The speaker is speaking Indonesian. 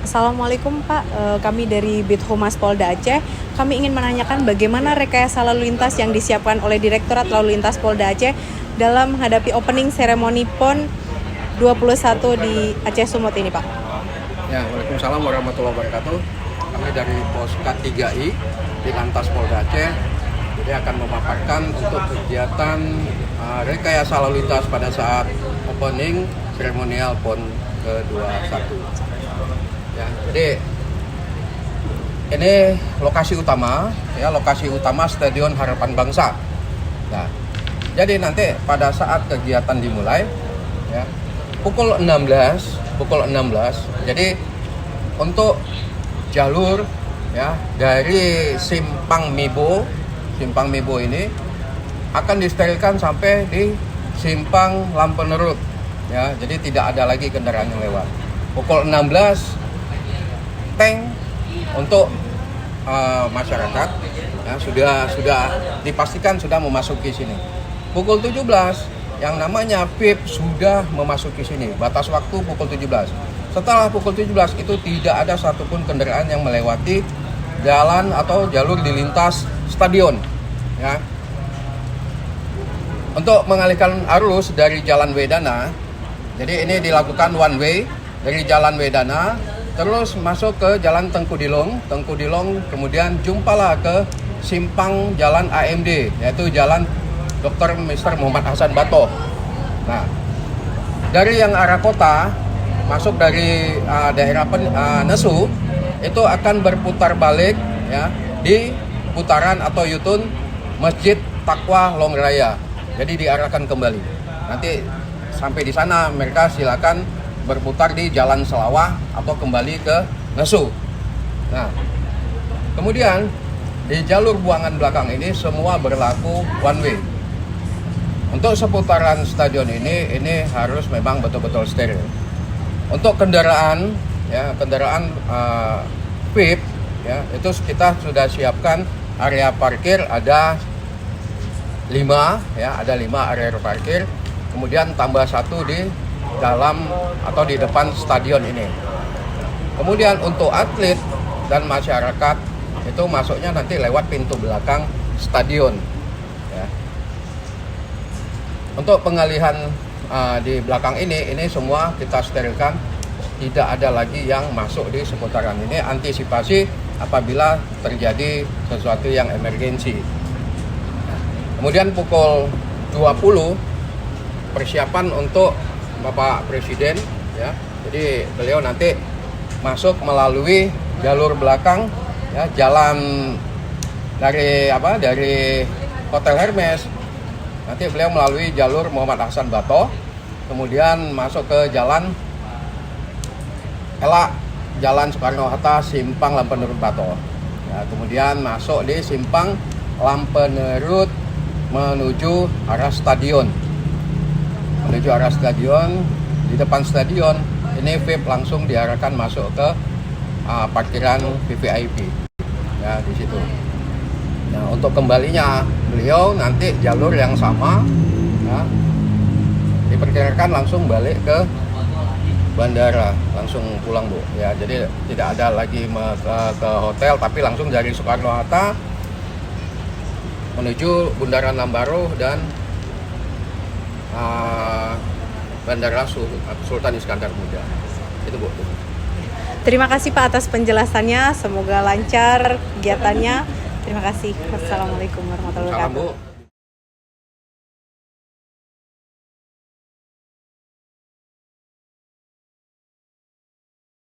Assalamualaikum Pak, kami dari Bithumas Polda Aceh. Kami ingin menanyakan bagaimana rekayasa lalu lintas yang disiapkan oleh Direktorat Lalu Lintas Polda Aceh dalam menghadapi opening seremoni PON 21 di Aceh Sumut ini Pak. Ya, Waalaikumsalam warahmatullahi wabarakatuh. Kami dari Poska 3I di Lantas Polda Aceh jadi akan memaparkan untuk kegiatan rekayasa lalu lintas pada saat opening seremonial PON ke-21. Ya, jadi ini lokasi utama Stadion Harapan Bangsa. Nah, jadi nanti pada saat kegiatan dimulai ya, pukul 16. Jadi untuk jalur ya dari Simpang Mibo ini akan disterilkan sampai di Simpang Lampenerut ya. Jadi tidak ada lagi kendaraan yang lewat. Pukul 16 tank untuk masyarakat ya, sudah dipastikan sudah memasuki sini. Pukul 17 yang namanya VIP sudah memasuki sini. Batas waktu pukul 17. Setelah pukul 17 itu tidak ada satupun kendaraan yang melewati jalan atau jalur di lintas stadion ya. Untuk mengalihkan arus dari Jalan Wedana, jadi ini dilakukan one way dari Jalan Wedana terus masuk ke Jalan Tengku Dilong, kemudian jumpalah ke simpang Jalan AMD, yaitu Jalan Dr. Mr. Muhammad Hasan Batoh. Nah, dari yang arah kota, masuk dari daerah Nesu, itu akan berputar balik ya di putaran atau U-turn Masjid Taqwa Longraya. Jadi diarahkan kembali. Nanti sampai di sana mereka silakan berputar di Jalan Selawah atau kembali ke Nesu. Nah, kemudian di jalur buangan belakang ini semua berlaku one way. Untuk seputaran stadion ini harus memang betul-betul steril. Untuk kendaraan VIP ya, itu kita sudah siapkan area parkir ada 5 area parkir. Kemudian tambah 1 di dalam atau di depan stadion ini. Kemudian untuk atlet dan masyarakat itu masuknya nanti lewat pintu belakang stadion ya. Untuk pengalihan di belakang ini semua kita sterilkan, tidak ada lagi yang masuk di seputaran ini, antisipasi apabila terjadi sesuatu yang emergensi. Kemudian pukul 20 persiapan untuk Bapak Presiden ya. Jadi beliau nanti masuk melalui jalur belakang ya, jalan dari Hotel Hermes. Nanti beliau melalui jalur Muhammad Hasan Batoh, kemudian masuk ke Jalan Soekarno-Hatta Simpang Lampenerut Batoh. Ya, kemudian masuk di Simpang Lampenerut menuju arah stadion. Di depan stadion ini VIP langsung diarahkan masuk ke parkiran VVIP ya di situ. Nah, untuk kembalinya beliau nanti jalur yang sama ya, diperkirakan langsung balik ke bandara, langsung pulang Bu ya. Jadi tidak ada lagi ke hotel, tapi langsung dari Soekarno-Hatta menuju Bundaran Lambaruh dan Bandara Sultan Iskandar Muda. Itu Bu. Terima kasih Pak atas penjelasannya, semoga lancar kegiatannya. Terima kasih. Wassalamualaikum warahmatullahi wabarakatuh.